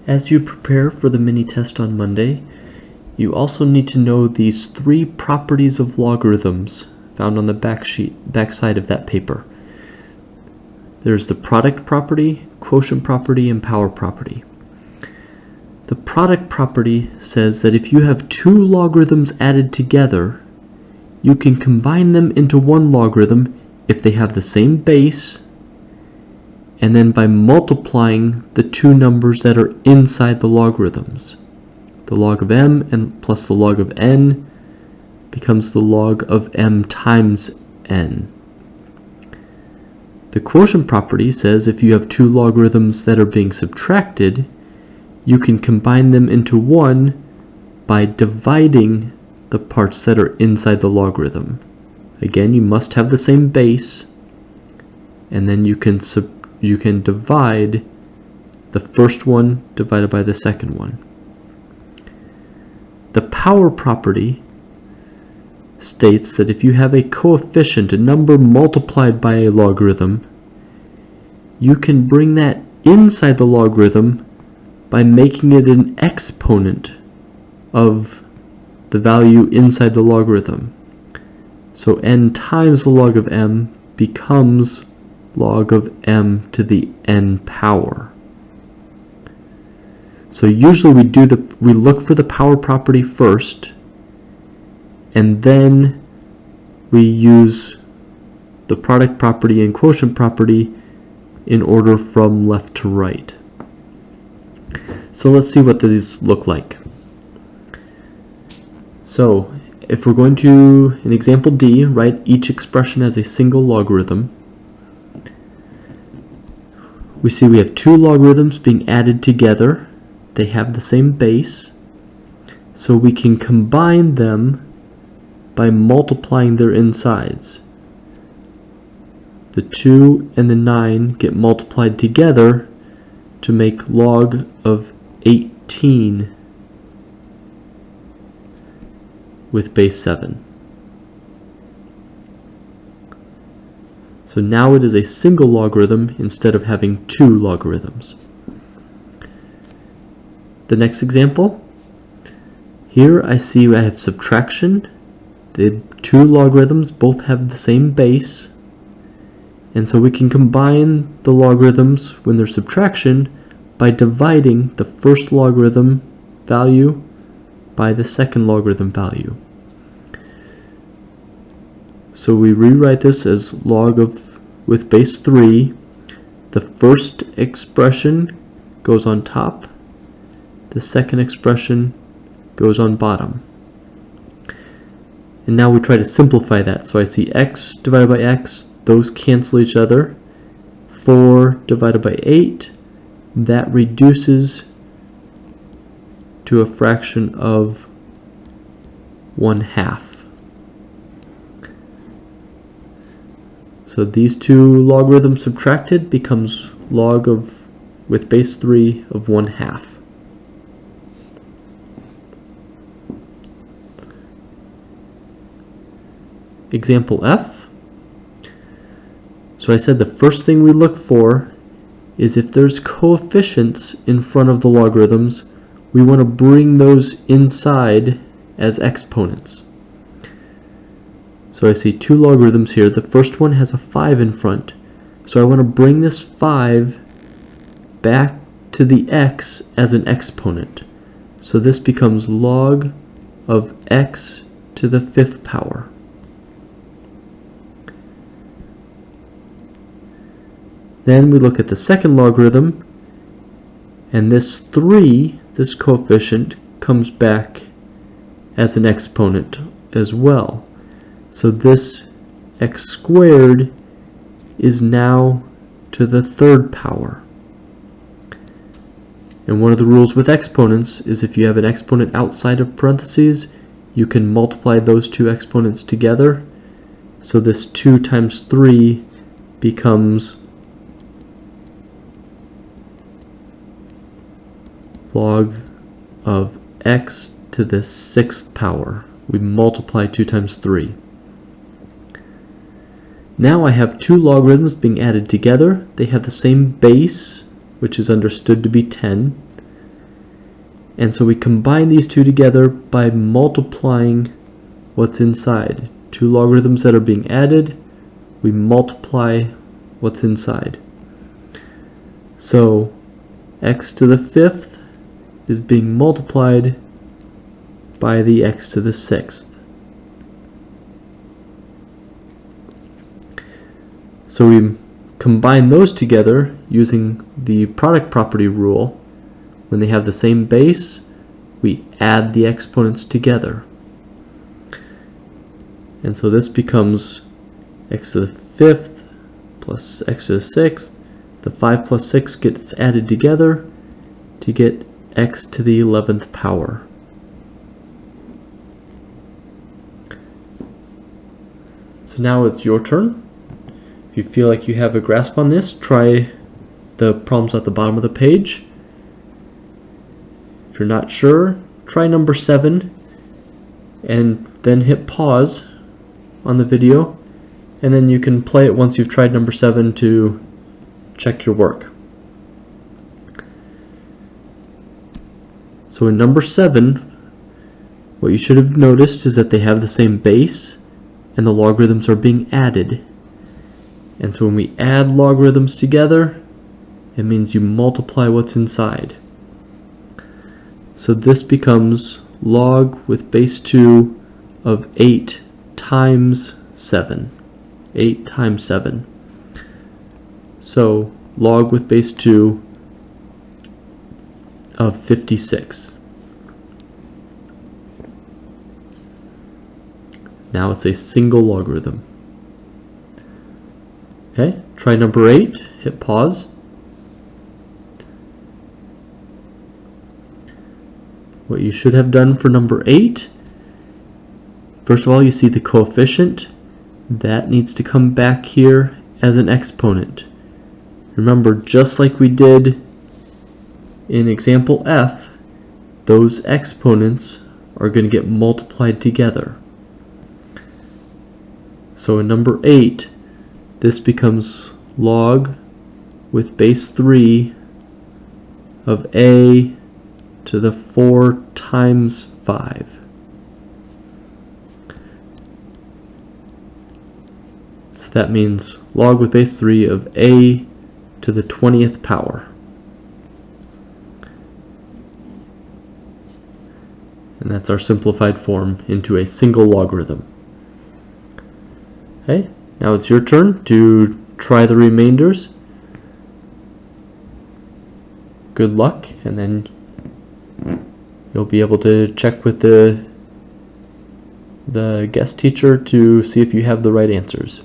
As you prepare for the mini test on Monday, you also need to know these 3 properties of logarithms found on the back side of that paper. There's the product property, quotient property, and power property. The product property says that if you have 2 logarithms added together, you can combine them into one logarithm if they have the same base, and then by multiplying the 2 numbers that are inside the logarithms. The log of m and plus the log of n becomes the log of m times n. The quotient property says if you have 2 logarithms that are being subtracted, you can combine them into one by dividing the parts that are inside the logarithm. Again, you must have the same base, and then you can divide the first one divided by the second one. The power property states that if you have a coefficient, a number multiplied by a logarithm, you can bring that inside the logarithm by making it an exponent of the value inside the logarithm. So n times the log of m becomes log of m to the n power. So usually we look for the power property first, and then we use the product property and quotient property in order from left to right. So let's see what these look like. So if we're going to, in example D, write each expression as a single logarithm, we see we have 2 logarithms being added together. They have the same base, so we can combine them by multiplying their insides. The 2 and the 9 get multiplied together to make log of 18 with base 7. So now it is a single logarithm instead of having 2 logarithms. The next example, here I see I have subtraction. The 2 logarithms both have the same base, and so we can combine the logarithms when they're subtraction by dividing the first logarithm value by the second logarithm value. So we rewrite this as log of with base 3. The first expression goes on top, the second expression goes on bottom. And now we try to simplify that. So I see x divided by x, those cancel each other. 4 divided by 8, that reduces to a fraction of 1/2. So these 2 logarithms subtracted becomes log of with base 3 of 1/2. Example F. So I said the first thing we look for is if there's coefficients in front of the logarithms, we want to bring those inside as exponents. So I see 2 logarithms here. The first one has a 5 in front, so I want to bring this 5 back to the x as an exponent. So this becomes log of x to the 5th power. Then we look at the second logarithm, and this 3, this coefficient, comes back as an exponent as well. So this x squared is now to the 3rd power. And one of the rules with exponents is if you have an exponent outside of parentheses, you can multiply those 2 exponents together. So this 2 times 3 becomes log of x to the 6th power. We multiply 2 times 3. Now I have 2 logarithms being added together. They have the same base, which is understood to be 10. And so we combine these two together by multiplying what's inside. Two logarithms that are being added, we multiply what's inside. So x to the 5th is being multiplied by the x to the 6th. So we combine those together using the product property rule. When they have the same base, we add the exponents together. And so this becomes x to the 5th plus x to the 6th. The 5 plus 6 gets added together to get x to the 11th power. So now it's your turn. If you feel like you have a grasp on this, try the problems at the bottom of the page. If you're not sure, try number 7 and then hit pause on the video, and then you can play it once you've tried number 7 to check your work. So in number 7, what you should have noticed is that they have the same base and the logarithms are being added. And so when we add logarithms together, it means you multiply what's inside. So this becomes log with base 2 of 8 times 7. 8 times 7. So log with base 2 of 56. Now it's a single logarithm. Okay, try number 8, hit pause. What you should have done for number 8, first of all, you see the coefficient. That needs to come back here as an exponent. Remember, just like we did in example F, those exponents are going to get multiplied together. So in number 8, this becomes log with base 3 of a to the 4 times 5. So that means log with base 3 of a to the 20th power. And that's our simplified form into a single logarithm. Okay, now it's your turn to try the remainders. Good luck, and then you'll be able to check with the guest teacher to see if you have the right answers.